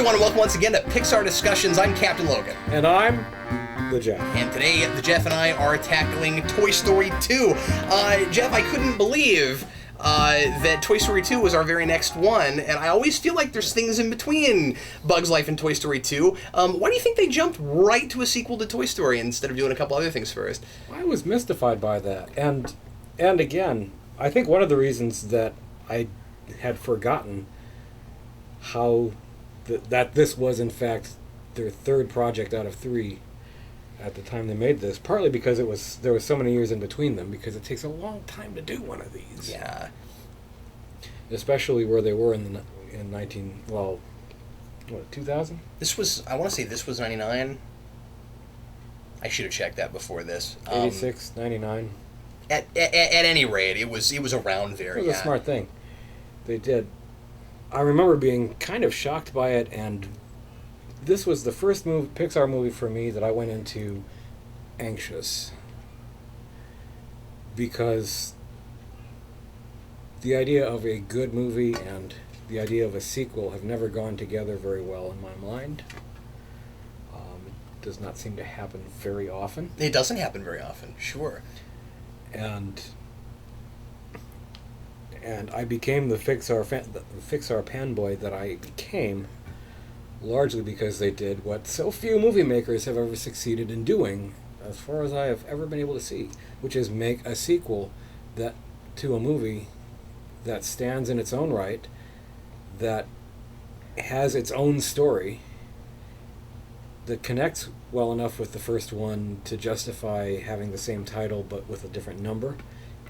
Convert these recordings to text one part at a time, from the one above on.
everyone, and welcome once again to Pixar Discussions. I'm Captain Logan. And I'm the Geoff. And today, the Geoff and I are tackling Toy Story 2. Geoff, I couldn't believe that Toy Story 2 was our very next one, and I always feel like there's things in between Bug's Life and Toy Story 2. Why do you think they jumped right to a sequel to Toy Story instead of doing a couple other things first? I was mystified by that. And again, I think one of the reasons that I had forgotten how that this was in fact their third project out of three at the time they made this, partly because there was so many years in between them, because it takes a long time to do one of these. Yeah. Especially where they were in 2000? This was, I want to say this was 99. I should have checked that before this. 86, 99. At any rate, it was around there. It was a smart thing they did. I remember being kind of shocked by it, and this was the first Pixar movie for me that I went into anxious, because the idea of a good movie and the idea of a sequel have never gone together very well in my mind. It does not seem to happen very often. It doesn't happen very often, sure. And I became the Pixar fanboy that I became, largely because they did what so few movie makers have ever succeeded in doing, as far as I have ever been able to see, which is make a sequel to a movie that stands in its own right, that has its own story, that connects well enough with the first one to justify having the same title but with a different number,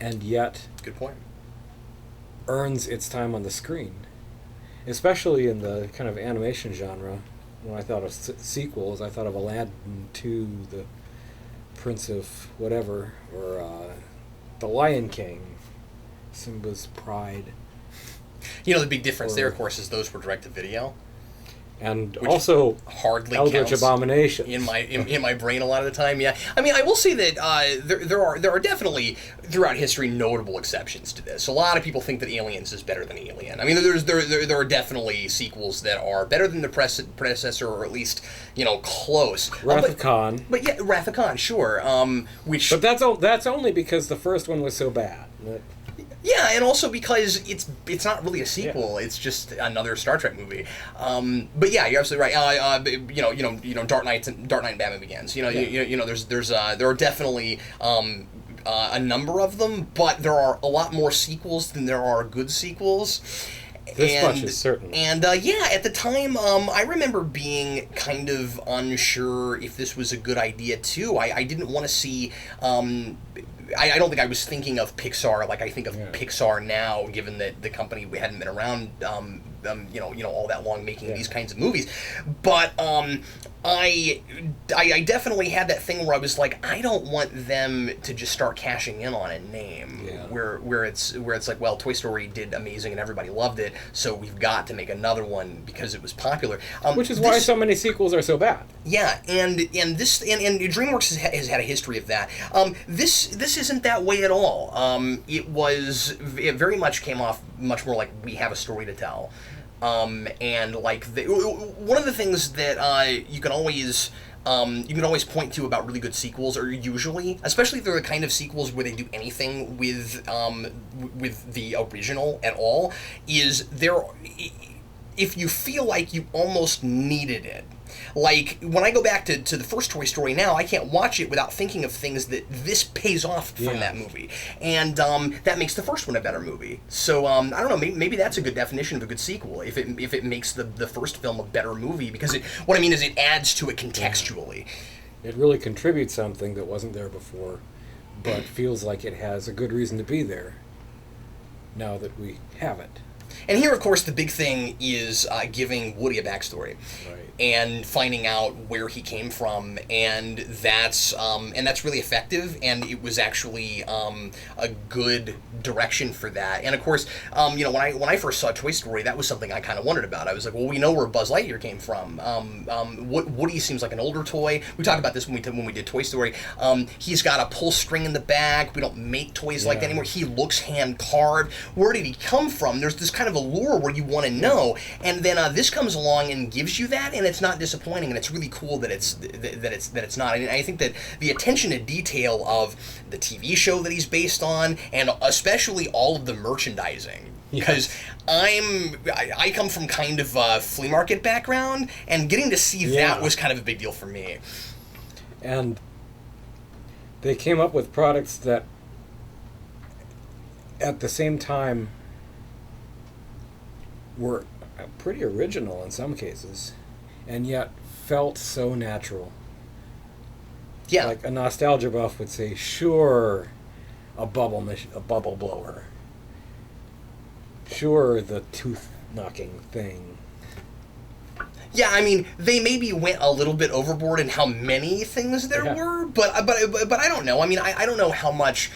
and yet good point, earns its time on the screen. Especially in the kind of animation genre. When I thought of sequels, I thought of Aladdin 2, The Prince of Whatever, or The Lion King, Simba's Pride. You know, the big difference there, of course, is those were direct-to-video. And also hardly Eldritch Abomination in my brain a lot of the time. Yeah, I mean, I will say that there are definitely throughout history notable exceptions to this. A lot of people think that Aliens is better than Alien. I mean, there are definitely sequels that are better than the predecessor, or at least close. Wrath of Khan. But yeah, Wrath of Khan, sure. But that's only because the first one was so bad. Yeah, and also because it's not really a sequel; it's just another Star Trek movie. But yeah, you're absolutely right. Dark Knight and Batman Begins. There are definitely a number of them, but there are a lot more sequels than there are good sequels. This much is certain. And at the time, I remember being kind of unsure if this was a good idea too. I didn't want to see. I don't think I was thinking of Pixar like I think of Pixar now, given that the company hadn't been around, all that long making these kinds of movies. But I definitely had that thing where I was like, I don't want them to just start cashing in on a name where it's like, well, Toy Story did amazing and everybody loved it, so we've got to make another one because it was popular. Which is why so many sequels are so bad. Yeah, and DreamWorks has had a history of that. This isn't that way at all. It very much came off much more like we have a story to tell. And like one of the things that you can always point to about really good sequels, or usually, especially if they're the kind of sequels where they do anything with the original at all, is if you feel like you almost needed it. Like, when I go back to the first Toy Story now, I can't watch it without thinking of things that this pays off from that movie. And that makes the first one a better movie. So, I don't know, maybe that's a good definition of a good sequel, if it makes the first film a better movie, because what I mean is it adds to it contextually. It really contributes something that wasn't there before, but feels like it has a good reason to be there now that we have it. And here, of course, the big thing is giving Woody a backstory. Right. And finding out where he came from, and that's really effective, and it was actually a good direction for that. And of course, when I first saw Toy Story, that was something I kind of wondered about. I was like, well, we know where Buzz Lightyear came from. Woody seems like an older toy. We talked about this when we did Toy Story. He's got a pull string in the back. We don't make toys like that anymore. He looks hand carved. Where did he come from? There's this kind of allure where you want to know, and then this comes along and gives you that, and it's not disappointing, and it's really cool that it's not. And I think that the attention to detail of the TV show that he's based on, and especially all of the merchandising, because I come from kind of a flea market background, and getting to see that was kind of a big deal for me. And they came up with products that, at the same time, were pretty original in some cases, and yet felt so natural. Yeah. Like a nostalgia buff would say, sure, a bubble blower. Sure, the tooth knocking thing. Yeah, I mean, they maybe went a little bit overboard in how many things there were, but I don't know. I mean, I don't know how much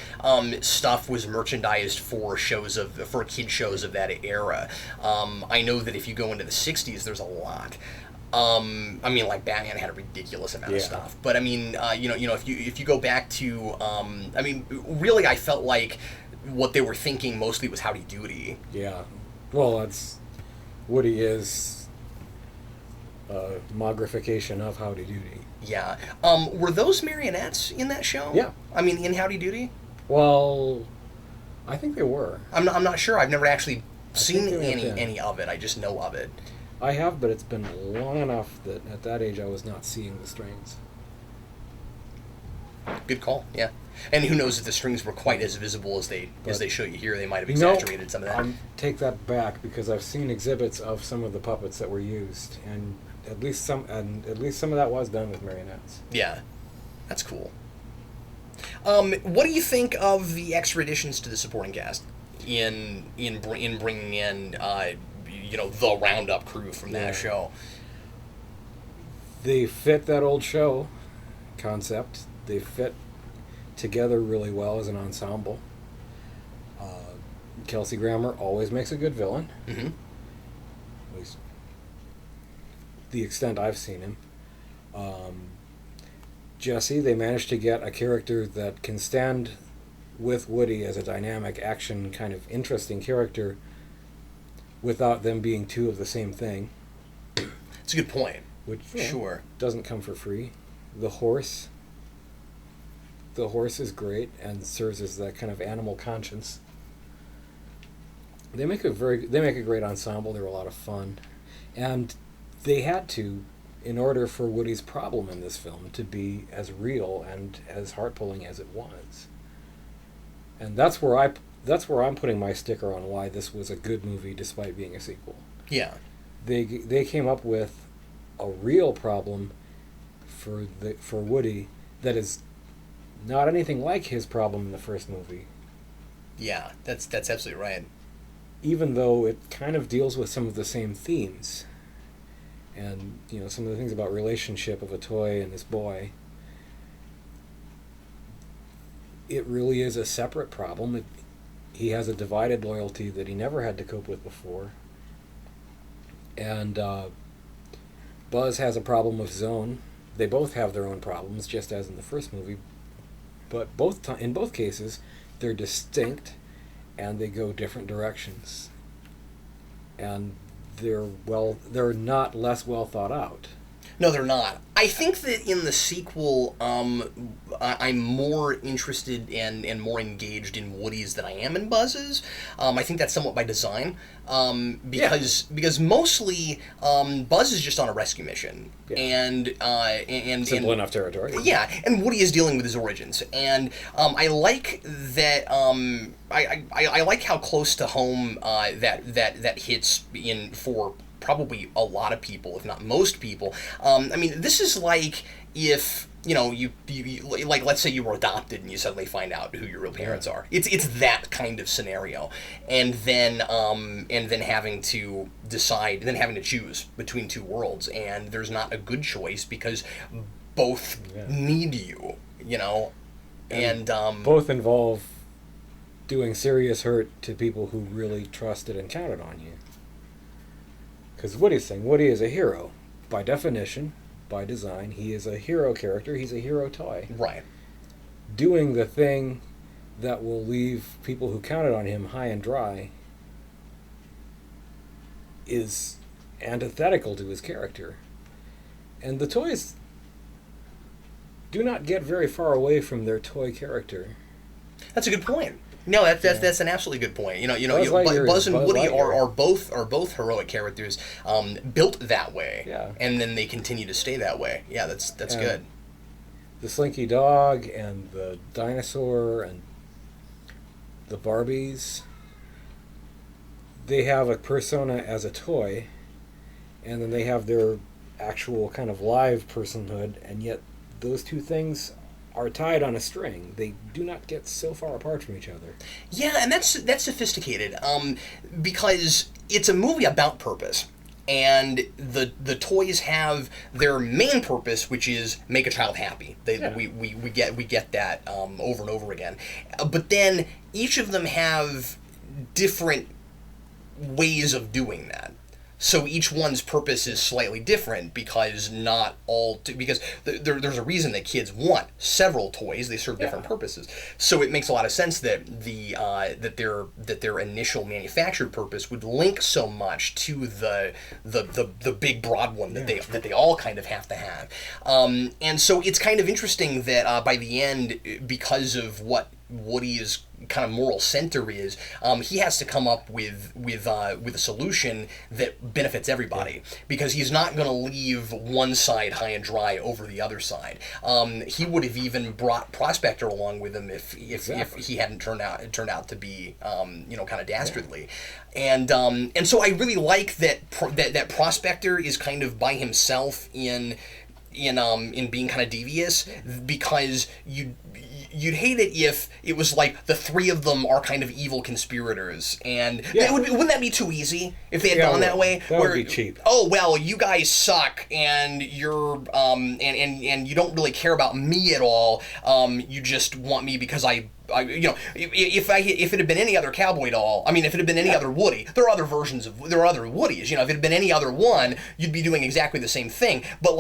stuff was merchandised for kid shows of that era. I know that if you go into the '60s, there's a lot. I mean, like Batman had a ridiculous amount of stuff, but I mean, if you go back to, I mean, really, I felt like what they were thinking mostly was Howdy Doody. Yeah, well, that's Woody is mogrification of Howdy Doody. Yeah. Were those marionettes in that show? Yeah. I mean, in Howdy Doody? Well, I think they were. I'm not sure. I've never actually seen any of it. I just know of it. I have, but it's been long enough that at that age I was not seeing the strings. Good call, yeah. And who knows if the strings were quite as visible as they show you here. They might have exaggerated some of that. Take that back, because I've seen exhibits of some of the puppets that were used, and at least some of that was done with marionettes. Yeah, that's cool. What do you think of the extra additions to the supporting cast in bringing in the Roundup crew from that show? They fit that old show concept. They fit together really well as an ensemble. Kelsey Grammer always makes a good villain. Mm-hmm. At least the extent I've seen him. Jesse, they managed to get a character that can stand with Woody as a dynamic, action, kind of interesting character without them being two of the same thing. It's a good point. Which sure doesn't come for free. The horse is great and serves as that kind of animal conscience. They make a great ensemble. They're a lot of fun, and they had to, in order for Woody's problem in this film to be as real and as heart-pulling as it was. And that's where I'm putting my sticker on why this was a good movie despite being a sequel. Yeah. They came up with a real problem for Woody that is not anything like his problem in the first movie. Yeah, that's absolutely right. Even though it kind of deals with some of the same themes. And, some of the things about relationship of a toy and this boy. It really is a separate problem. He has a divided loyalty that he never had to cope with before. And Buzz has a problem with his own. They both have their own problems, just as in the first movie. But in both cases, they're distinct, and they go different directions. And they're not less well thought out. No, they're not. I think that in the sequel, I'm more interested and more engaged in Woody's than I am in Buzz's. I think that's somewhat by design, because mostly Buzz is just on a rescue mission, and simple enough territory. Yeah, and Woody is dealing with his origins, and I like that. I like how close to home that hits in for probably a lot of people, if not most people. I mean, this is like if you like, let's say you were adopted and you suddenly find out who your real parents are. It's that kind of scenario, and then having to decide, and then having to choose between two worlds, and there's not a good choice because both need you, and both involve doing serious hurt to people who really trusted and counted on you. Because Woody's saying, Woody is a hero. By definition, by design, he is a hero character. He's a hero toy. Right. Doing the thing that will leave people who counted on him high and dry is antithetical to his character. And the toys do not get very far away from their toy character. That's a good point. No, that's an absolutely good point. Buzz and Woody are both heroic characters, built that way. Yeah. And then they continue to stay that way. Yeah, that's good. The Slinky Dog and the dinosaur and the Barbies, they have a persona as a toy, and then they have their actual kind of live personhood, and yet those two things are tied on a string. They do not get so far apart from each other. Yeah, and that's sophisticated, because it's a movie about purpose. And the toys have their main purpose, which is make a child happy. We get that over and over again. But then each of them have different ways of doing that. So each one's purpose is slightly different because there's a reason that kids want several toys. They serve different purposes. So it makes a lot of sense that that their initial manufactured purpose would link so much to the big broad one that they all kind of have to have. And so it's kind of interesting that by the end, because of what Woody's kind of moral center is, he has to come up with a solution that benefits everybody, because he's not going to leave one side high and dry over the other side. He would have even brought Prospector along with him if he hadn't turned out to be kind of dastardly. And so I really like that Prospector is kind of by himself in being kind of devious, because you'd hate it if it was like the three of them are kind of evil conspirators, and wouldn't that be too easy if they had gone that way? That would be cheap. Oh well, you guys suck, and you're and you don't really care about me at all. You just want me because if it had been any other cowboy doll, if it had been any other Woody, there are other Woodies. If it had been any other one, you'd be doing exactly the same thing. But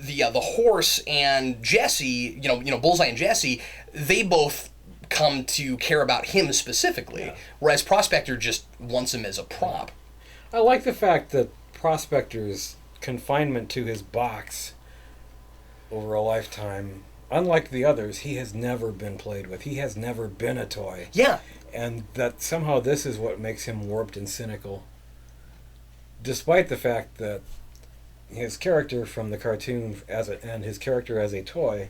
the horse and Jesse, Bullseye and Jesse, they both come to care about him specifically, whereas Prospector just wants him as a prop. I like the fact that Prospector's confinement to his box over a lifetime, unlike the others, he has never been played with. He has never been a toy. Yeah. And that somehow this is what makes him warped and cynical, despite the fact that his character from the cartoon and his character as a toy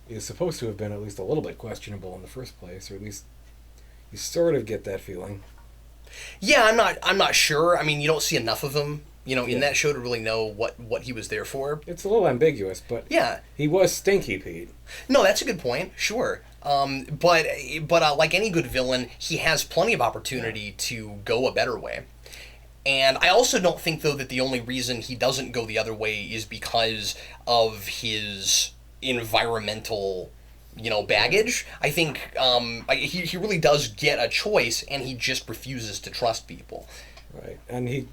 is supposed to have been at least a little bit questionable in the first place, or at least you sort of get that feeling. Yeah, I'm not sure. You don't see enough of him, in that show to really know what he was there for. It's a little ambiguous, but he was Stinky Pete. No, that's a good point. Sure. But like any good villain, he has plenty of opportunity to go a better way. And I also don't think, though, that the only reason he doesn't go the other way is because of his environmental, baggage. I think he really does get a choice, and he just refuses to trust people. Right. And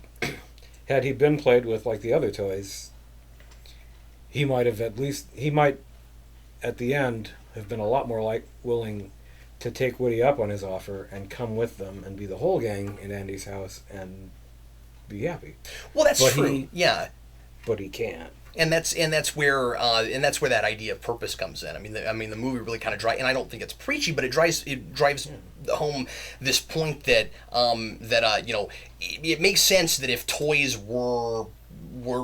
had he been played with like the other toys, he might at the end have been a lot more willing to take Woody up on his offer and come with them and be the whole gang in Andy's house and be happy. Well, that's true. But he can't. And that's where that idea of purpose comes in. The movie really kind of and I don't think it's preachy, but it drives home this point that it makes sense that if toys were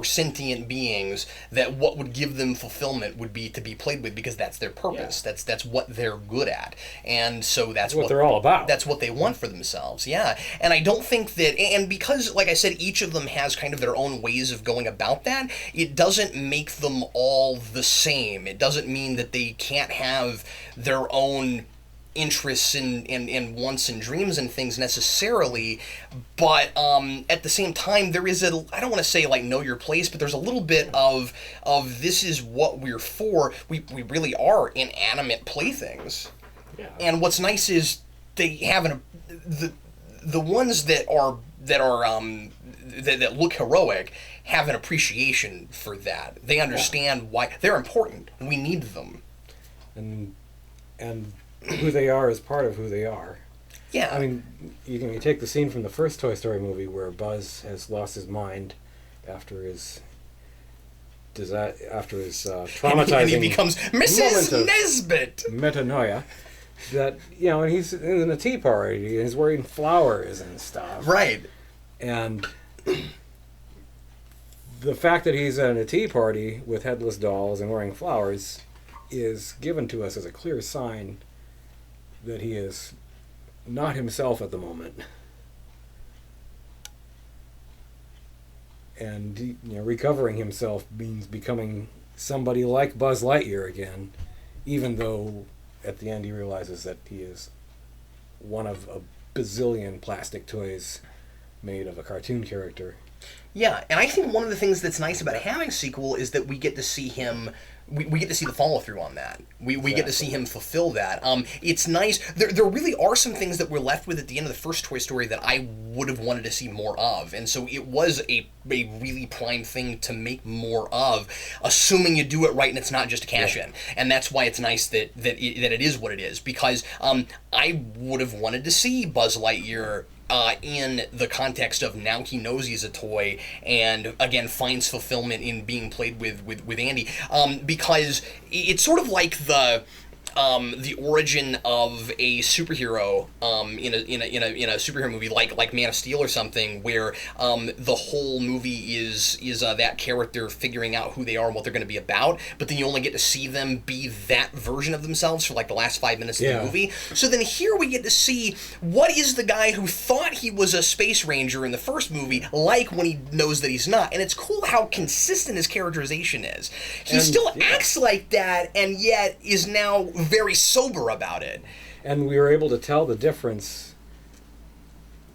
sentient beings, that what would give them fulfillment would be to be played with, because that's their purpose. That's what they're good at, and so that's what they're all about. That's what they want for themselves. Yeah, and I don't think that, and because, like I said, each of them has kind of their own ways of going about that. It doesn't make them all the same. It doesn't mean that they can't have their own interests and wants and dreams and things necessarily, but at the same time there is I don't want to say like know your place, but there's a little bit of this is what we're for. We really are inanimate playthings. Yeah. And what's nice is they have the ones that look heroic have an appreciation for that. They understand why they're important. We need them. And who they are is part of who they are. Yeah. I mean, you take the scene from the first Toy Story movie where Buzz has lost his mind after his traumatizing and he becomes Mrs. Nesbit. Metanoia. That, and he's in a tea party and he's wearing flowers and stuff. Right. And the fact that he's at a tea party with headless dolls and wearing flowers is given to us as a clear sign that he is not himself at the moment. And recovering himself means becoming somebody like Buzz Lightyear again, even though at the end he realizes that he is one of a bazillion plastic toys made of a cartoon character. Yeah, and I think one of the things that's nice about having a sequel is that we get to see him. We get to see the follow through on that. We get to see him fulfill that. It's nice. There really are some things that we're left with at the end of the first Toy Story that I would have wanted to see more of, and so it was a really prime thing to make more of, assuming you do it right and it's not just a cash in. And that's why it's nice that it is what it is, because I would have wanted to see Buzz Lightyear in the context of now he knows he's a toy and again finds fulfillment in being played with Andy, because it's sort of like the origin of a superhero in a superhero movie like Man of Steel or something, where the whole movie is that character figuring out who they are and what they're going to be about, but then you only get to see them be that version of themselves for like the last 5 minutes of the movie. So then here we get to see what is the guy who thought he was a space ranger in the first movie like when he knows that he's not. And it's cool how consistent his characterization is. He still acts like that and yet is now very sober about it. And we were able to tell the difference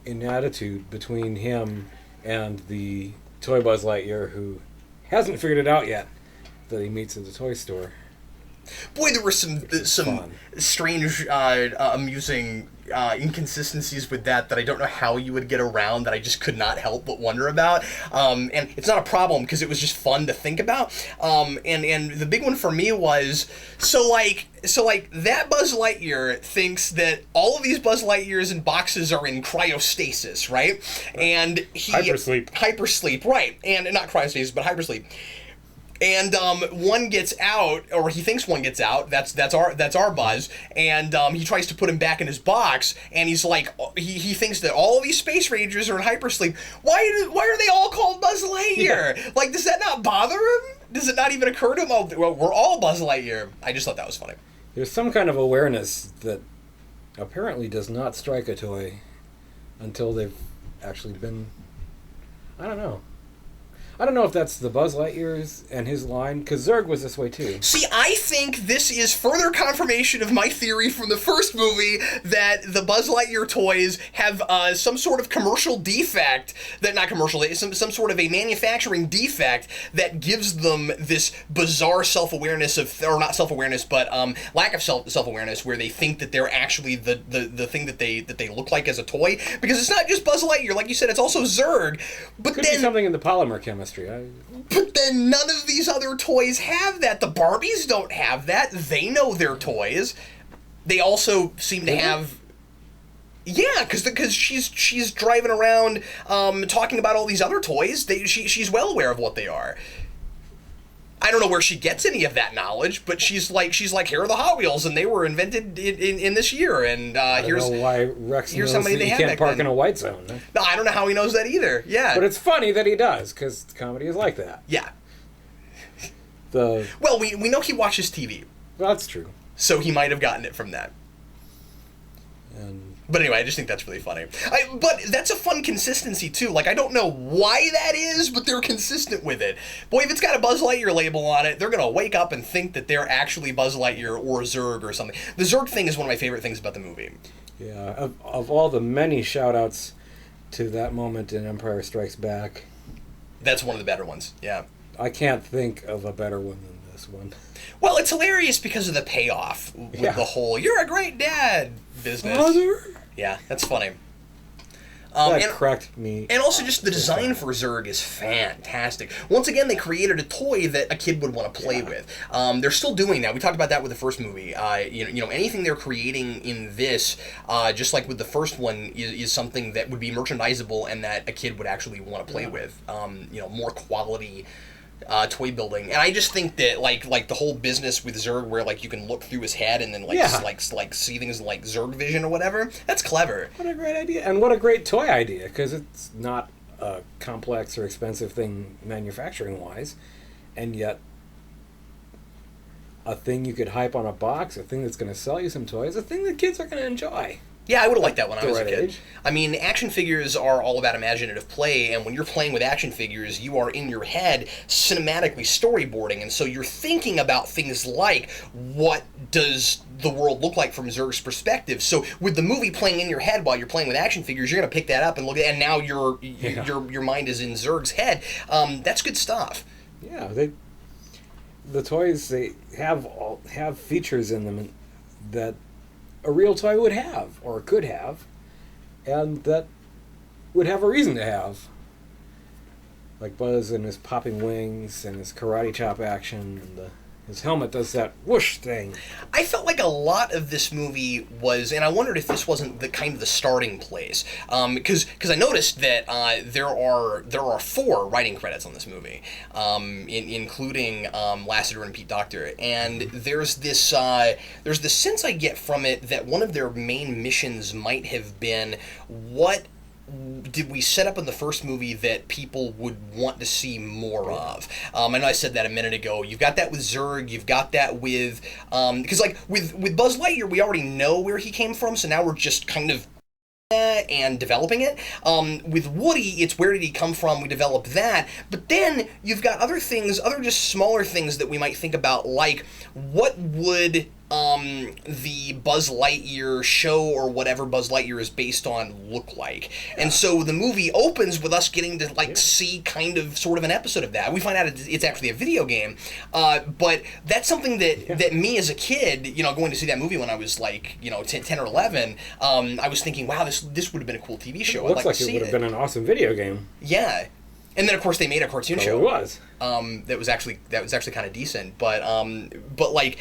in attitude between him and the toy Buzz Lightyear who hasn't figured it out yet that he meets at the toy store. Boy, there were some strange, amusing inconsistencies with that I don't know how you would get around, that I just could not help but wonder about. And it's not a problem because it was just fun to think about. And the big one for me was, so like that Buzz Lightyear thinks that all of these Buzz Lightyears in boxes are in cryostasis, right? And hypersleep, right? And not cryostasis, but hypersleep. And one gets out, or he thinks one gets out. That's our Buzz, and he tries to put him back in his box. And he's like, he thinks that all of these space rangers are in hypersleep. Why are they all called Buzz Lightyear? Yeah. Like, does that not bother him? Does it not even occur to him? Oh, well, we're all Buzz Lightyear. I just thought that was funny. There's some kind of awareness that apparently does not strike a toy until they've actually been. I don't know if that's the Buzz Lightyear's and his line, because Zurg was this way too. See, I think this is further confirmation of my theory from the first movie that the Buzz Lightyear toys have some sort of commercial defect, some sort of a manufacturing defect that gives them this bizarre self-awareness or not self-awareness, but lack of self-awareness, where they think that they're actually the thing that they look like as a toy, because it's not just Buzz Lightyear, like you said, it's also Zurg. But Could be something in the polymer chemistry. But then none of these other toys have that. The Barbies don't have that. They know their toys. They also seem to have... Yeah, because she's driving around talking about all these other toys. She's well aware of what they are. I don't know where she gets any of that knowledge, but she's like, here are the Hot Wheels, and they were invented in this year, and here's know why Rex here's knows how many that they you had can't park in then. a white zone. No, I don't know how he knows that either. Yeah, but it's funny that he does, because comedy is like that. Yeah. Well, we know he watches TV. That's true. So he might have gotten it from that. But anyway, I just think that's really funny. But that's a fun consistency, too. Like, I don't know why that is, but they're consistent with it. Boy, if it's got a Buzz Lightyear label on it, they're going to wake up and think that they're actually Buzz Lightyear or Zurg or something. The Zurg thing is one of my favorite things about the movie. Yeah, of all the many shout-outs to that moment in Empire Strikes Back... That's one of the better ones, yeah. I can't think of a better one than this one. Well, it's hilarious because of the payoff with the whole "you're a great dad" business. Father? Yeah, that's funny. That cracked me. And also just the design for Zurg is fantastic. Once again, they created a toy that a kid would want to play with. They're still doing that. We talked about that with the first movie. Anything they're creating in this, just like with the first one, is something that would be merchandisable and that a kid would actually want to play with. More quality toy building, and I just think that like the whole business with Zurg, where like you can look through his head and then like see things like Zurg vision or whatever. That's clever. What a great idea, and what a great toy idea, because it's not a complex or expensive thing manufacturing wise, and yet a thing you could hype on a box, a thing that's going to sell you some toys, a thing that kids are going to enjoy. Yeah, I would have liked that when I was a kid. Age. I mean, action figures are all about imaginative play, and when you're playing with action figures, you are in your head cinematically storyboarding, and so you're thinking about things like, what does the world look like from Zurg's perspective? So with the movie playing in your head while you're playing with action figures, you're going to pick that up and look at it, and now your mind is in Zurg's head. That's good stuff. Yeah, the toys, they have features in them that a real toy would have, or could have, and that would have a reason to have. Like Buzz and his popping wings and his karate chop action, and his helmet does that whoosh thing. I felt like a lot of this movie was, and I wondered if this wasn't the starting place, because I noticed that there are 4 writing credits on this movie, including Lasseter and Pete Docter, and there's this sense I get from it that one of their main missions might have been, what did we set up in the first movie that people would want to see more of? I know I said that a minute ago. You've got that with Zurg. You've got that with because like with Buzz Lightyear, we already know where he came from, so now we're just kind of and developing it. With Woody, it's where did he come from? We develop that, but then you've got other things, other just smaller things that we might think about, like what would the Buzz Lightyear show or whatever Buzz Lightyear is based on look like. And so the movie opens with us getting to see kind of sort of an episode of that. We find out it's actually a video game, but that's something that me as a kid, going to see that movie when I was 10 or 11, I was thinking, wow, this would have been a cool TV show. It looks like it would have been an awesome video game. Yeah. And then of course they made a cartoon show. It was. That was actually kind of decent, but they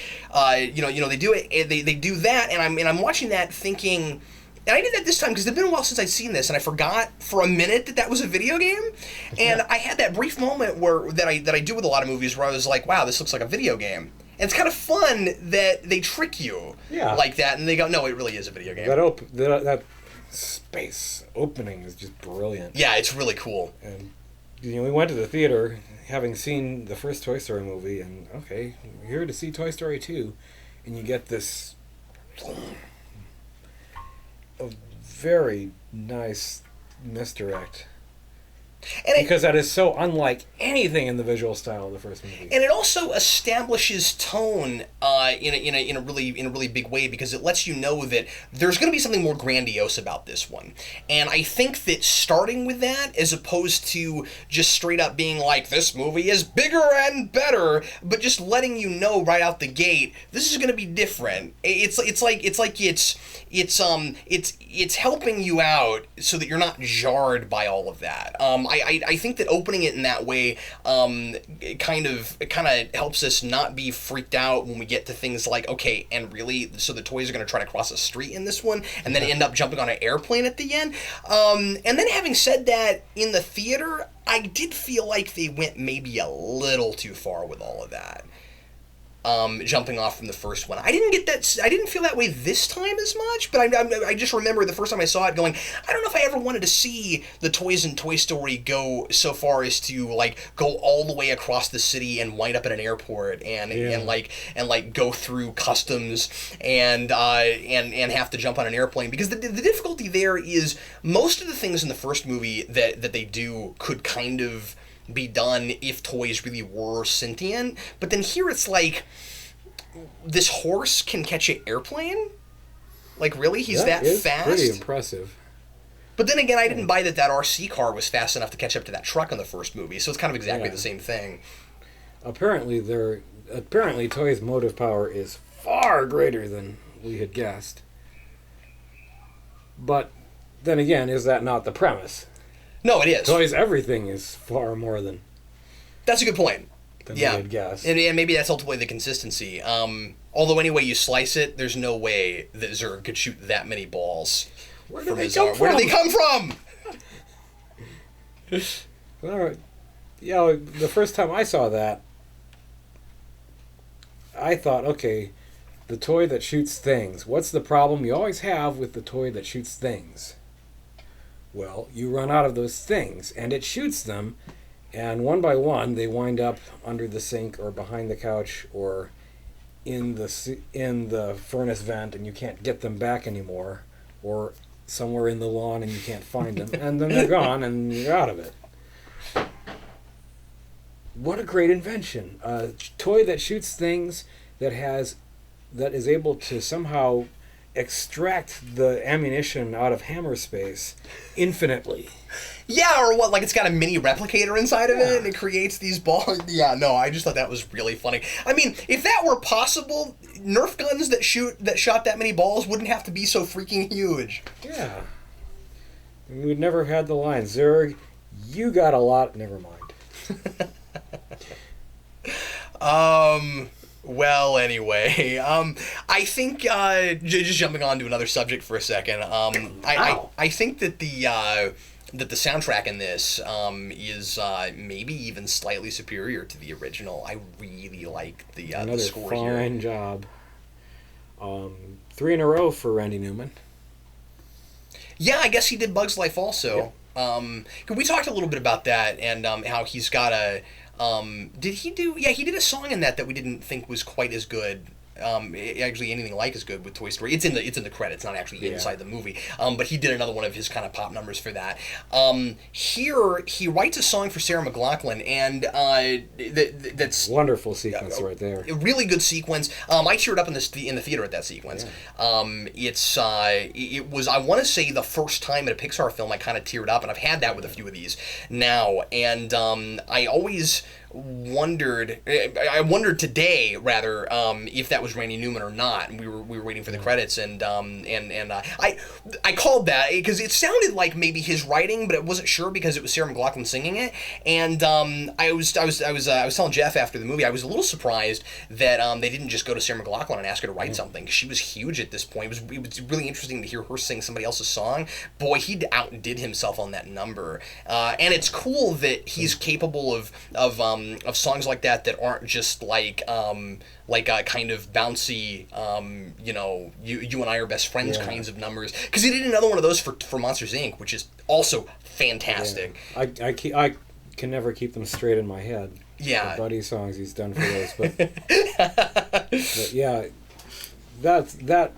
do it. They do that, and I'm watching that thinking, and I did that this time because it's been a while since I'd seen this, and I forgot for a minute that was a video game, and I had that brief moment that I do with a lot of movies where I was like, wow, this looks like a video game. And it's kind of fun that they trick you like that, and they go, no, it really is a video game. That space opening is just brilliant. Yeah, it's really cool. And we went to the theater having seen the first Toy Story movie, and okay, we're here to see Toy Story 2, and you get this a very nice misdirect. Because that is so unlike anything in the visual style of the first movie, and it also establishes tone in a really big way, because it lets you know that there's going to be something more grandiose about this one. And I think that starting with that, as opposed to just straight up being like, this movie is bigger and better, but just letting you know right out the gate, this is going to be different. It's helping you out so that you're not jarred by all of that. I think that opening it in that way kind of helps us not be freaked out when we get to things like, okay, and really, so the toys are going to try to cross a street in this one, and then end up jumping on an airplane at the end. And then having said that, in the theater, I did feel like they went maybe a little too far with all of that. Jumping off from the first one. I didn't feel that way this time as much, but I just remember the first time I saw it going, I don't know if I ever wanted to see the toys in Toy Story go so far as to go all the way across the city and wind up at an airport and go through customs and have to jump on an airplane, because the difficulty there is most of the things in the first movie that they do could kind of be done if toys really were sentient, but then here it's like, this horse can catch an airplane? Like, really? He's that fast? That's pretty impressive. But then again, I didn't buy that RC car was fast enough to catch up to that truck in the first movie, so it's kind of exactly the same thing. Apparently Toy's motive power is far greater than we had guessed. But then again, is that not the premise? No, it is. Toys, everything is far more than That's a good point. Yeah, we'd guess. And maybe that's ultimately the consistency. Although any way you slice it, there's no way that Zurg could shoot that many balls. Where do they come from? Where do they come from? Well, yeah, the first time I saw that, I thought, okay, the toy that shoots things. What's the problem you always have with the toy that shoots things? Well, you run out of those things, and it shoots them, and one by one they wind up under the sink or behind the couch or in the furnace vent, and you can't get them back anymore, or somewhere in the lawn and you can't find them, and then they're gone and you're out of it. What a great invention. A toy that shoots things, that is able to somehow extract the ammunition out of hammer space infinitely. Yeah, or what, like it's got a mini replicator inside of it and it creates these balls. Yeah, no, I just thought that was really funny. I mean, if that were possible, Nerf guns that shot that many balls wouldn't have to be so freaking huge. Yeah. We'd never had the line, Zurg, you got a lot, never mind. Well, anyway, I think, just jumping on to another subject for a second, I think that the soundtrack in this is maybe even slightly superior to the original. I really like the score here. Another fine job. 3 in a row for Randy Newman. Yeah, I guess he did Bug's Life also. Yep. We talked a little bit about that and how he's got a... did he do... Yeah, he did a song in that we didn't think was quite as good. Actually anything like as good with Toy Story. It's in the credits, not actually inside the movie. But he did another one of his kind of pop numbers for that. Here he writes a song for Sarah McLachlan, and that's wonderful sequence right there. A really good sequence. I teared up in the theater at that sequence. Yeah. It was, I want to say, the first time in a Pixar film I kind of teared up, and I've had that with a few of these now. And I always wondered today rather if that was Randy Newman or not, and we were waiting for the credits, and I called that because it sounded like maybe his writing, but I wasn't sure because it was Sarah McLachlan singing it, and I was telling Geoff after the movie I was a little surprised that they didn't just go to Sarah McLachlan and ask her to write something, because she was huge at this point. It was really interesting to hear her sing somebody else's song. Boy, he outdid himself on that number, and it's cool that he's capable of songs like that aren't just like a kind of bouncy, you and I are best friends kinds of numbers. Because he did another one of those for Monsters Inc., which is also fantastic. Yeah. I can never keep them straight in my head. Yeah, the Buddy songs he's done for those, but yeah, that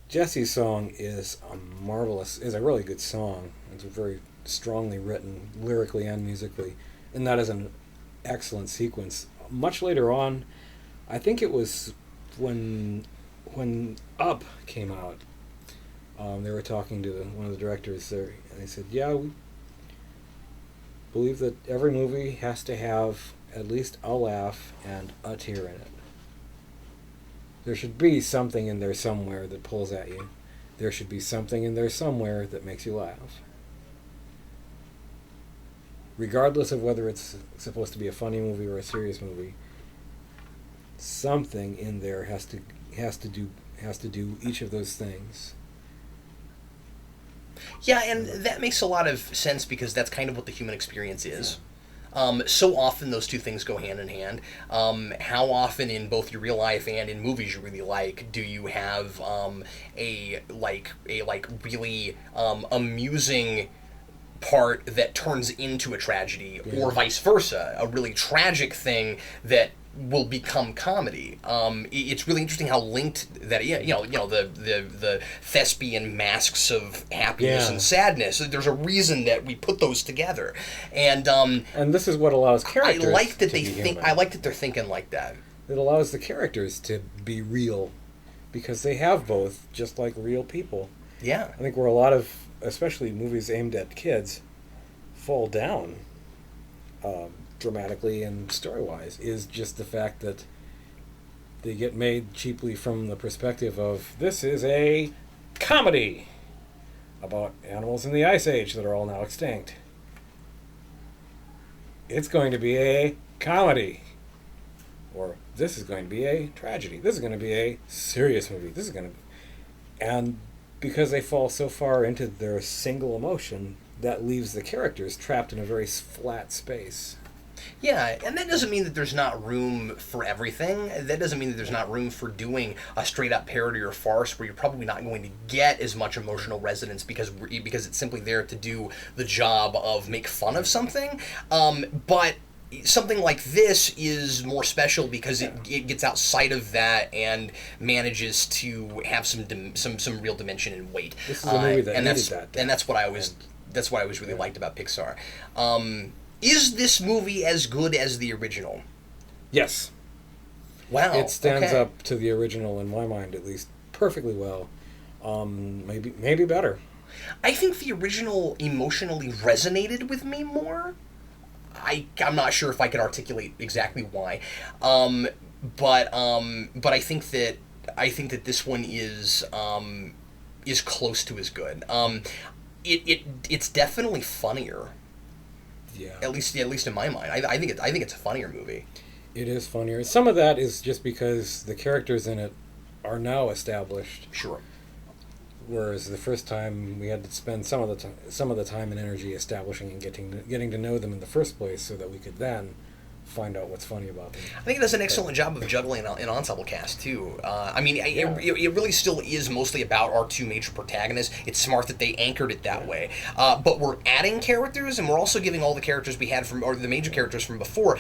Jesse's song is a really good song. It's very strongly written, lyrically and musically, and that is an excellent sequence. Much later on, I think it was when Up came out, they were talking to one of the directors there, and they said, yeah, we believe that every movie has to have at least a laugh and a tear in it. There should be something in there somewhere that pulls at you. There should be something in there somewhere that makes you laugh. Regardless of whether it's supposed to be a funny movie or a serious movie, something in there has to do each of those things. Yeah, and that makes a lot of sense because that's kind of what the human experience is. So often those two things go hand in hand. How often in both your real life and in movies you really like do you have a really amusing part that turns into a tragedy, or vice versa, a really tragic thing that will become comedy. It's really interesting how linked that, the thespian masks of happiness and sadness. There's a reason that we put those together, and this is what allows characters. I like that human. I like that they're thinking like that. It allows the characters to be real, because they have both, just like real people. Yeah, I think where a lot of, especially movies aimed at kids, fall down dramatically and story-wise is just the fact that they get made cheaply from the perspective of, this is a comedy. about animals in the Ice Age that are all now extinct. It's going to be a comedy. Or this is going to be a tragedy. This is going to be a serious movie. This is going to... And because they fall so far into their single emotion, that leaves the characters trapped in a very flat space. Yeah, and that doesn't mean that there's not room for everything. That doesn't mean that there's not room for doing a straight-up parody or farce where you're probably not going to get as much emotional resonance because it's simply there to do the job of make fun of something. But something like this is more special because it gets outside of that and manages to have some real dimension and weight. This is a movie that needed that. And that's what I always really liked about Pixar. Is this movie as good as the original? Yes. Wow. It stands up to the original, in my mind, at least, perfectly well. Maybe better. I think the original emotionally resonated with me more. I'm not sure if I could articulate exactly why, but I think that this one is close to as good. It's definitely funnier. Yeah. At least in my mind, I think it's a funnier movie. It is funnier. Some of that is just because the characters in it are now established. Sure. Whereas the first time we had to spend some of the time and energy establishing and getting to know them in the first place, so that we could then find out what's funny about them. I think it does an excellent job of juggling an ensemble cast too. It really still is mostly about our two major protagonists. It's smart that they anchored it that way. But we're adding characters, and we're also giving all the characters we had or the major characters from before.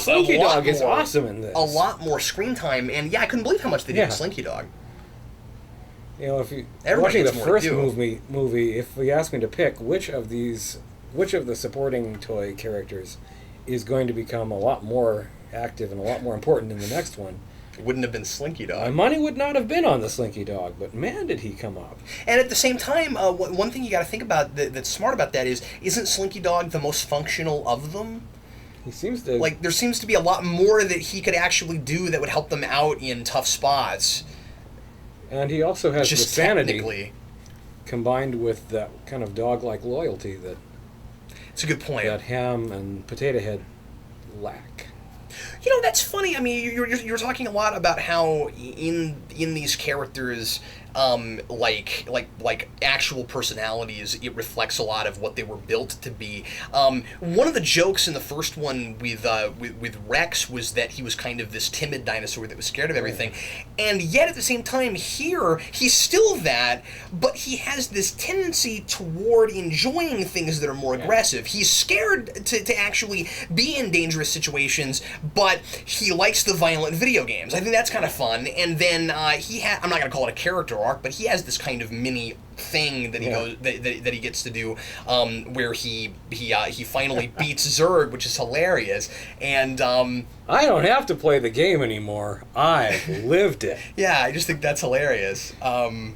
Slinky Dog is awesome in this. A lot more screen time, and I couldn't believe how much they did with Slinky Dog. You know, if you Everybody watching the first movie, if you ask me to pick which of the supporting toy characters is going to become a lot more active and a lot more important in the next one, it wouldn't have been Slinky Dog. My money would not have been on the Slinky Dog, but man, did he come up. And at the same time, one thing you got to think about that's smart about that isn't Slinky Dog the most functional of them? He seems to... there seems to be a lot more that he could actually do that would help them out in tough spots. And he also has Just the sanity technically. Combined with that kind of dog-like loyalty that... It's a good point. That Ham and Potato Head lack. You know, that's funny. I mean, you're talking a lot about how in these characters, like actual personalities, it reflects a lot of what they were built to be. One of the jokes in the first one with Rex was that he was kind of this timid dinosaur that was scared of everything, and yet at the same time here he's still that, but he has this tendency toward enjoying things that are more aggressive. He's scared to actually be in dangerous situations, but he likes the violent video games. I think that's kind of fun. And then I'm not going to call it a character arc, but he has this kind of mini thing that he goes that he gets to do, where he finally beats Zurg, which is hilarious. And I don't have to play the game anymore. I've lived it. Yeah, I just think that's hilarious. So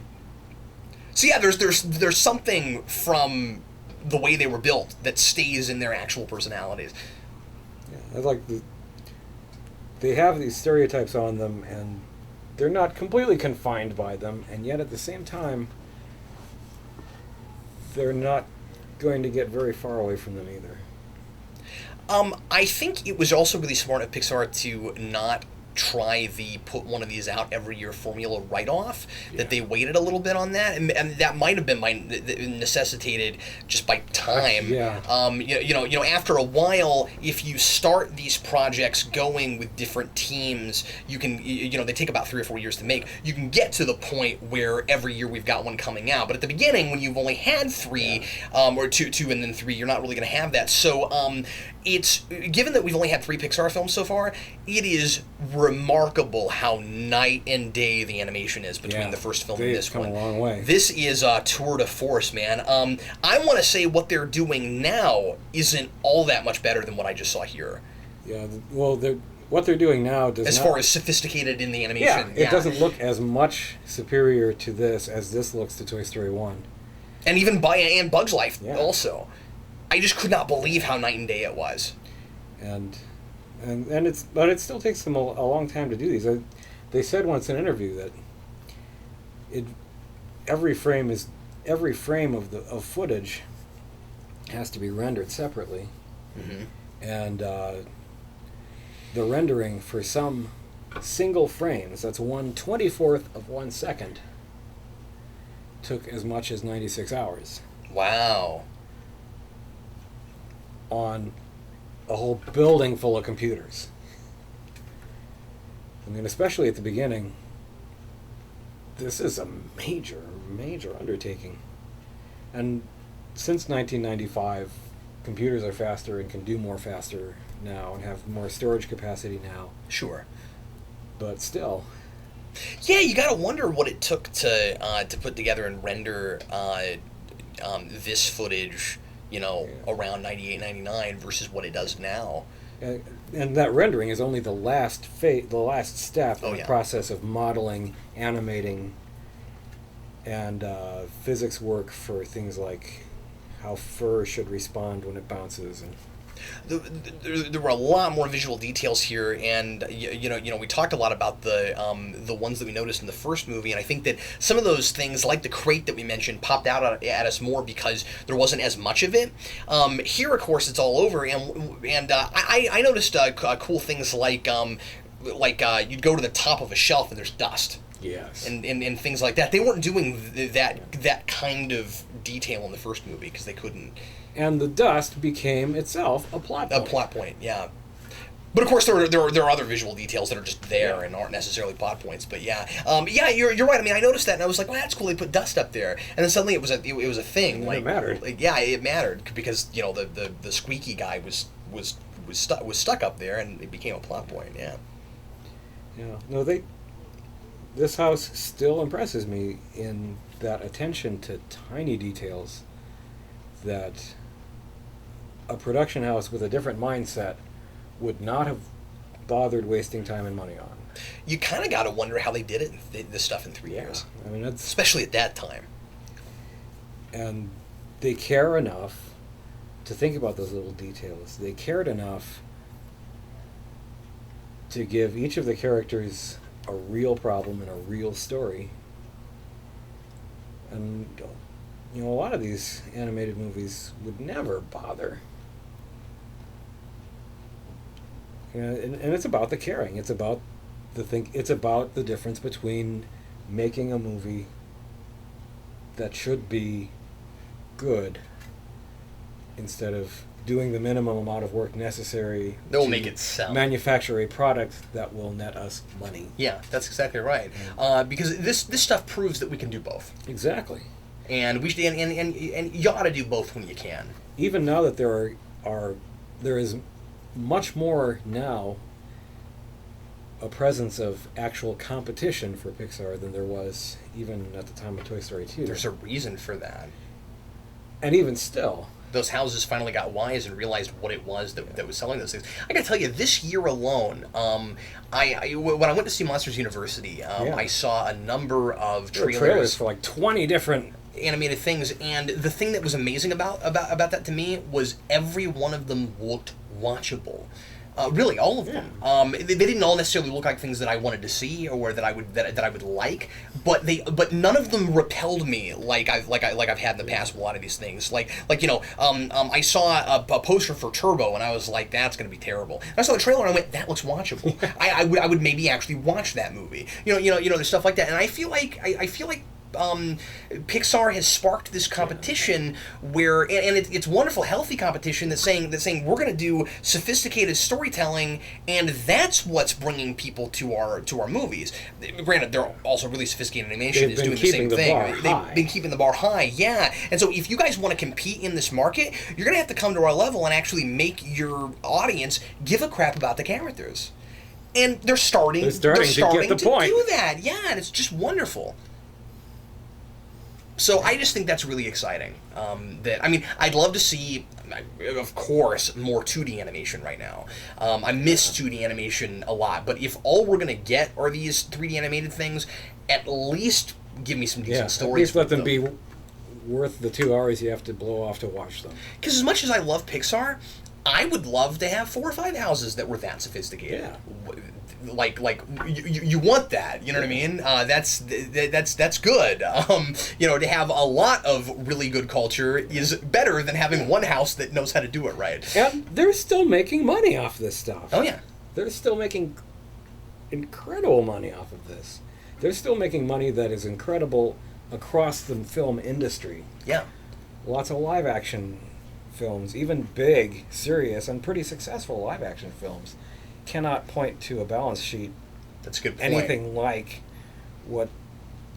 yeah, there's something from the way they were built that stays in their actual personalities. Yeah, I like they have these stereotypes on them, and they're not completely confined by them, and yet at the same time, they're not going to get very far away from them either. I think it was also really smart of Pixar to not try the put one of these out every year formula right off, that they waited a little bit on that, and that might have been necessitated just by time. You know, after a while, if you start these projects going with different teams, you can, they take about 3 or 4 years to make. You can get to the point where every year we've got one coming out, but at the beginning, when you've only had 3, or two and then 3, you're not really going to have that. So it's, given that we've only had 3 Pixar films so far, it is remarkable how night and day the animation is between the first film and this one. They've come a long way. This is a tour de force, man. I want to say what they're doing now isn't all that much better than what I just saw here. Yeah, well, what they're doing now does as far as sophisticated in the animation. It doesn't look as much superior to this as this looks to Toy Story 1. And even and Bug's Life also. I just could not believe how night and day it was. And it still takes them a long time to do these. They said once in an interview that every frame is every frame of footage has to be rendered separately, and the rendering for some single frames, that's 1/24th of 1 second, took as much as 96 hours. Wow. On a whole building full of computers. I mean, especially at the beginning, this is a major, major undertaking. And since 1995, computers are faster and can do more faster now and have more storage capacity now. Sure. But still. Yeah, you gotta wonder what it took to put together and render this footage, around 98, 99 versus what it does now. And that rendering is only the last step in the process of modeling, animating, and physics work for things like how fur should respond when it bounces. And there were a lot more visual details here, and we talked a lot about the ones that we noticed in the first movie, and I think that some of those things, like the crate that we mentioned, popped out at us more because there wasn't as much of it. Here, of course, it's all over, and I noticed cool things like you'd go to the top of a shelf and there's dust. Yes. And things like that. They weren't doing that kind of detail in the first movie because they couldn't. And the dust became itself a plot point. A plot point, yeah. But of course, there are other visual details that are just there and aren't necessarily plot points. But yeah, you're right. I mean, I noticed that, and I was like, "Well, that's cool. They put dust up there," and then suddenly it was a thing. And it mattered. It mattered because the squeaky guy was stuck up there, and it became a plot point. Yeah. Yeah. No, this house still impresses me in that attention to tiny details that a production house with a different mindset would not have bothered wasting time and money on. You kind of got to wonder how they did it, this stuff in 3 years. I mean, especially at that time. And they care enough to think about those little details. They cared enough to give each of the characters a real problem and a real story. And a lot of these animated movies would never bother. And it's about the caring. It's about It's about the difference between making a movie that should be good instead of doing the minimum amount of work necessary that will make it sell. Manufacture a product that will net us money. Yeah, that's exactly right. Because this stuff proves that we can do both. Exactly. And we should, and you ought to do both when you can. Even now that there is much more now a presence of actual competition for Pixar than there was even at the time of Toy Story 2. There's a reason for that. And even still, those houses finally got wise and realized what it was that was selling those things. I gotta tell you, this year alone, when I went to see Monsters University, I saw a number of trailers for like 20 different animated things, and the thing that was amazing about that to me was every one of them looked watchable. Really, all of them. They didn't all necessarily look like things that I wanted to see or that I would like, but none of them repelled me like I've had in the past with a lot of these things. I saw a poster for Turbo and I was like, that's going to be terrible. And I saw the trailer and I went, that looks watchable. I would maybe actually watch that movie. There's stuff like that, and I feel like Pixar has sparked this competition where, and it's wonderful, healthy competition that's saying we're going to do sophisticated storytelling, and that's what's bringing people to our movies. Granted, they're also really sophisticated animation is doing the same thing. They've been keeping the bar high, yeah. And so if you guys want to compete in this market, you're going to have to come to our level and actually make your audience give a crap about the characters. And they're starting to get the point. Do that, yeah, and it's just wonderful. So I just think that's really exciting. I'd love to see, of course, more 2D animation right now. I miss 2D animation a lot, but if all we're going to get are these 3D animated things, at least give me some decent stories. At least let them be worth the 2 hours you have to blow off to watch them. Because as much as I love Pixar, I would love to have 4 or 5 houses that were that sophisticated. Yeah. Like you want that, you know what I mean? That's good. To have a lot of really good culture is better than having one house that knows how to do it right. And they're still making money off this stuff. Oh yeah, they're still making incredible money off of this. They're still making money that is incredible across the film industry. Yeah, lots of live action films, even big, serious, and pretty successful live action films, cannot point to a balance sheet that's a good point. Anything like what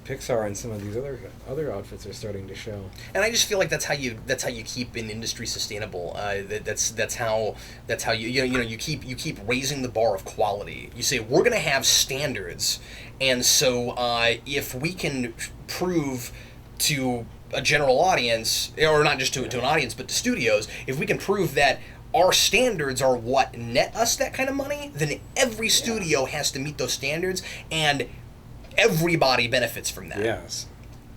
Pixar and some of these other outfits are starting to show. And I just feel like that's how you keep an industry sustainable. That's how you keep raising the bar of quality. You say we're going to have standards, and so if we can prove to a general audience, or not just to an audience, but to studios, if we can prove that our standards are what net us that kind of money, then every studio has to meet those standards, and everybody benefits from that. Yes.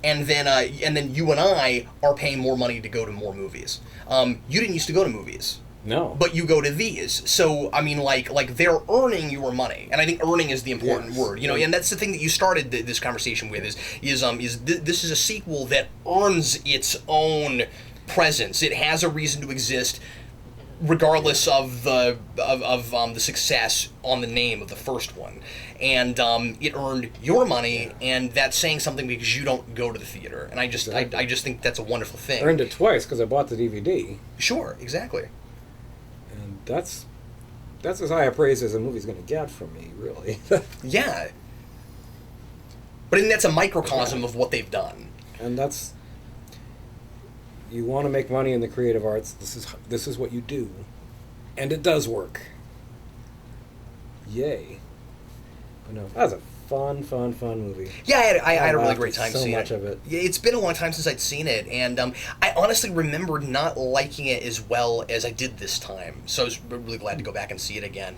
And then you and I are paying more money to go to more movies. You didn't used to go to movies. No. But you go to these. So, I mean, like they're earning your money. And I think earning is the important word. And that's the thing that you started this conversation with is this is a sequel that earns its own presence. It has a reason to exist regardless of the success on the name of the first one. And it earned your money, and that's saying something because you don't go to the theater. And I just think that's a wonderful thing. Earned it twice because I bought the DVD. Sure, exactly. And that's as high a praise as a movie's going to get from me, really. Yeah. But I think that's a microcosm of what they've done. And that's... You want to make money in the creative arts, this is what you do. And it does work. Yay. But no, that was a fun movie. Yeah, I had a really great time seeing it. So much of it. Yeah, it's been a long time since I'd seen it, and I honestly remembered not liking it as well as I did this time. So I was really glad to go back and see it again.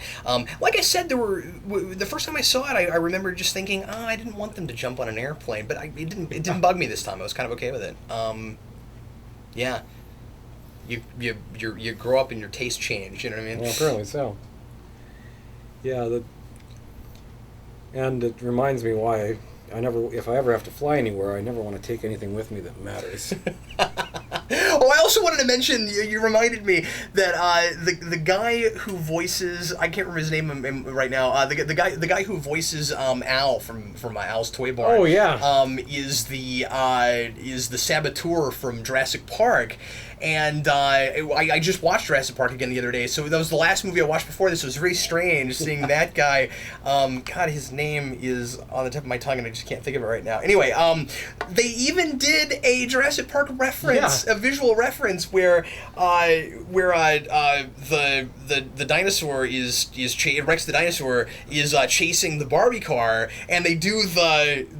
Like I said, the first time I saw it, I remember just thinking, I didn't want them to jump on an airplane, but it didn't bug me this time. I was kind of okay with it. Yeah. You grow up and your taste change, you know what I mean? Well, apparently so. Yeah, and it reminds me why if I ever have to fly anywhere, I never want to take anything with me that matters. I also wanted to mention, you reminded me that the guy who voices, I can't remember his name right now, the guy who voices Al from Al's Toy Barn. Oh yeah. Is the saboteur from Jurassic Park. And I just watched Jurassic Park again the other day, so that was the last movie I watched before this. It was very strange seeing that guy. God, his name is on the tip of my tongue, and I just can't think of it right now. Anyway, they even did a Jurassic Park reference, a visual reference where the dinosaur is Rex the dinosaur is chasing the Barbie car, and they do the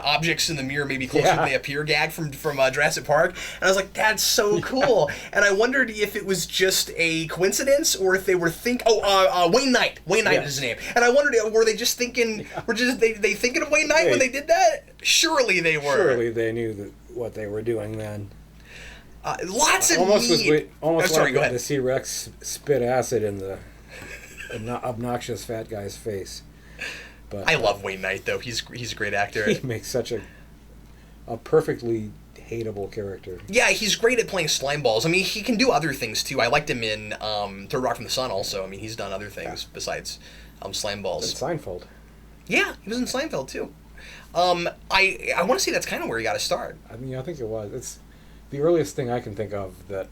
objects in the mirror maybe closer than they appear gag from Jurassic Park, and I was like, that's so cool. And I wondered if it was just a coincidence or if they were Wayne Knight is his name, and I wondered, were they just thinking they thinking of Wayne Knight when they did that? Surely they were. Surely they knew what they were doing then. Lots of almost sorry, like go ahead. To see Rex spit acid in the obnoxious fat guy's face. But I love Wayne Knight, though. He's a great actor. He makes such a perfectly hateable character. Yeah, he's great at playing slime balls. I mean, he can do other things, too. I liked him in Third Rock from the Sun, also. I mean, he's done other things besides slime balls. And Seinfeld. Yeah, he was in Seinfeld, too. I want to say that's kind of where he got to start. I mean, I think it was. It's the earliest thing I can think of that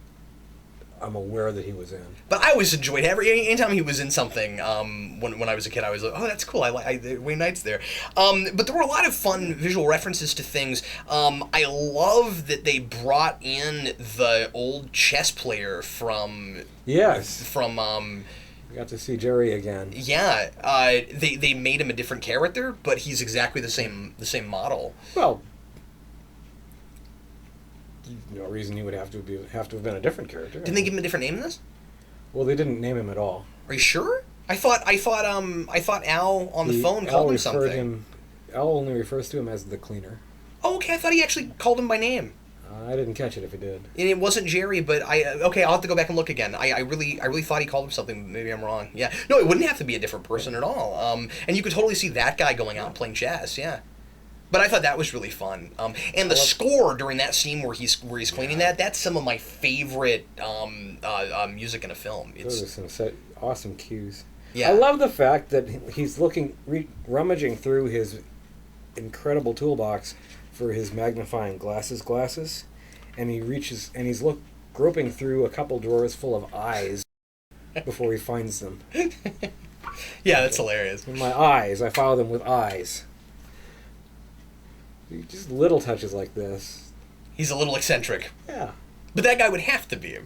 I'm aware that he was in. But I always enjoyed anytime he was in something. When I was a kid, I was like, oh, that's cool. Wayne Knight's there. But there were a lot of fun visual references to things. I love that they brought in the old chess player from. Yes. From. We got to see Jerry again. Yeah. They made him a different character, but he's exactly the same model. Well. No reason he would have to have been a different character. Didn't they give him a different name in this? Well, they didn't name him at all. Are you sure? I thought Al on the phone called him something. Al only refers to him as the cleaner. Oh, okay. I thought he actually called him by name. I didn't catch it if he did. And it wasn't Jerry, but I'll have to go back and look again. I really thought he called him something. Maybe I'm wrong. Yeah, no, it wouldn't have to be a different person at all. And you could totally see that guy going out and playing chess. Yeah. But I thought that was really fun. And the score during that scene where he's cleaning that's some of my favorite music in a film. Those are some awesome cues. Yeah. I love the fact that he's rummaging through his incredible toolbox for his magnifying glasses, and he reaches and he's groping through a couple drawers full of eyes before he finds them. Yeah, that's hilarious. In my eyes, I follow them with eyes. Just little touches like this. He's a little eccentric. Yeah. But that guy would have to be.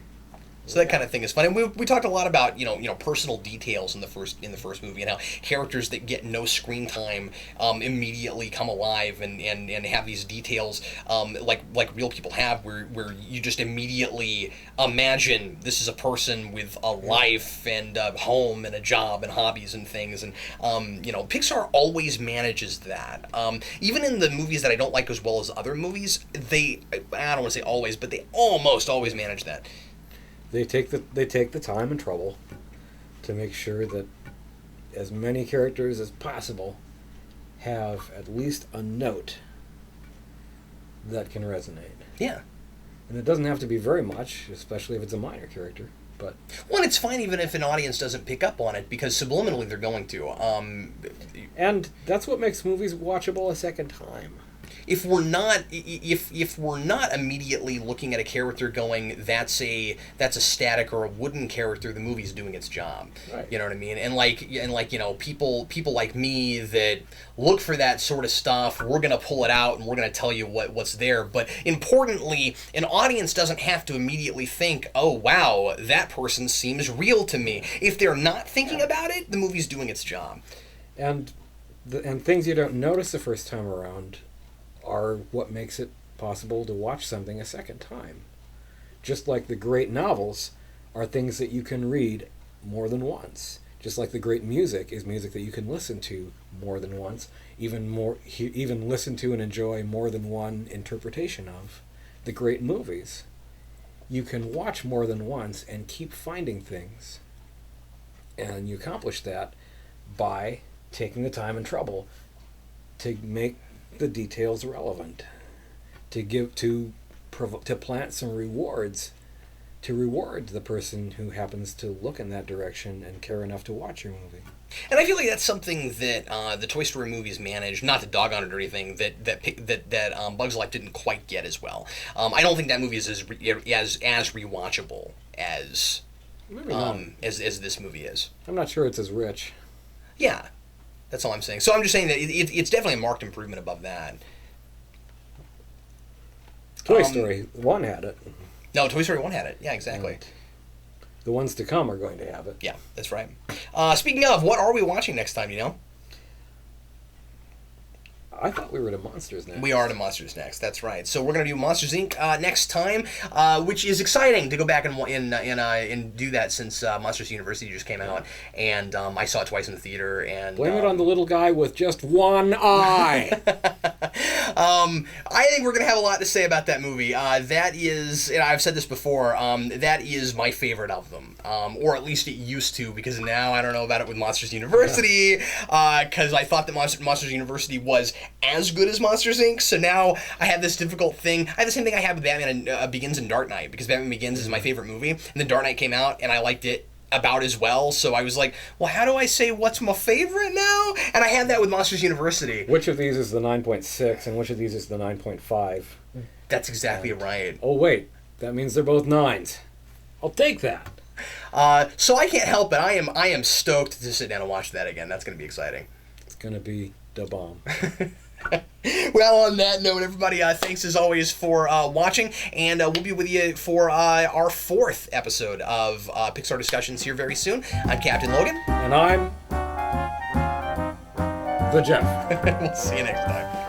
So that kind of thing is fun. And we talked a lot about personal details in the first movie, and how characters that get no screen time immediately come alive and have these details like real people have, where you just immediately imagine this is a person with a life and a home and a job and hobbies and things. And Pixar always manages that. Even in the movies that I don't like as well as other movies, I don't want to say always, but they almost always manage that. They take the time and trouble to make sure that as many characters as possible have at least a note that can resonate. Yeah. And it doesn't have to be very much, especially if it's a minor character. But well, it's fine even if an audience doesn't pick up on it, because subliminally they're going to. And that's what makes movies watchable a second time. If we're not immediately looking at a character going, that's a static or a wooden character, the movie's doing its job. Right. You know what I mean? And people like me that look for that sort of stuff, we're gonna pull it out and we're gonna tell you what's there. But importantly, an audience doesn't have to immediately think, oh wow, that person seems real to me. If they're not thinking about it, the movie's doing its job. And things you don't notice the first time around are what makes it possible to watch something a second time. Just like the great novels are things that you can read more than once. Just like the great music is music that you can listen to more than once, even listen to and enjoy more than one interpretation of. The great movies you can watch more than once and keep finding things. And you accomplish that by taking the time and trouble to make the details relevant, to plant some rewards, to reward the person who happens to look in that direction and care enough to watch your movie. And I feel like that's something that the Toy Story movies managed, not to dog on it or anything, that Bugs Life didn't quite get as well. I don't think that movie is as rewatchable as this movie is. I'm not sure it's as rich. Yeah. That's all I'm saying. So I'm just saying that it's definitely a marked improvement above that. Toy Story 1 had it. No, Toy Story 1 had it. Yeah, exactly. And the ones to come are going to have it. Yeah, that's right. Speaking of, what are we watching next time, I thought we were to Monsters next. We are to Monsters next. That's right. So we're gonna do Monsters Inc. Next time, which is exciting to go back and do that, since Monsters University just came out, and I saw it twice in the theater. And blame it on the little guy with just one eye. I think we're gonna have a lot to say about that movie. That is, and I've said this before, that is my favorite of them, or at least it used to, because now I don't know about it with Monsters University, because I thought that Monsters University was as good as Monsters Inc. So now I have this difficult thing. I have the same thing I have with Batman Begins and Dark Knight, because Batman Begins is my favorite movie, and then Dark Knight came out and I liked it about as well. So I was like, well, how do I say what's my favorite now? And I had that with Monsters University. Which of these is the 9.6 and which of these is the 9.5? That's exactly right. Oh wait, that means they're both 9s. I'll take that. So I can't help it. I am stoked to sit down and watch that again. That's going to be exciting. It's going to be da bomb. Well, on that note, everybody, thanks as always for watching, and we'll be with you for our 4th episode of Pixar Discussions here very soon. I'm Captain Logan. And I'm the Geoff. We'll see you next time.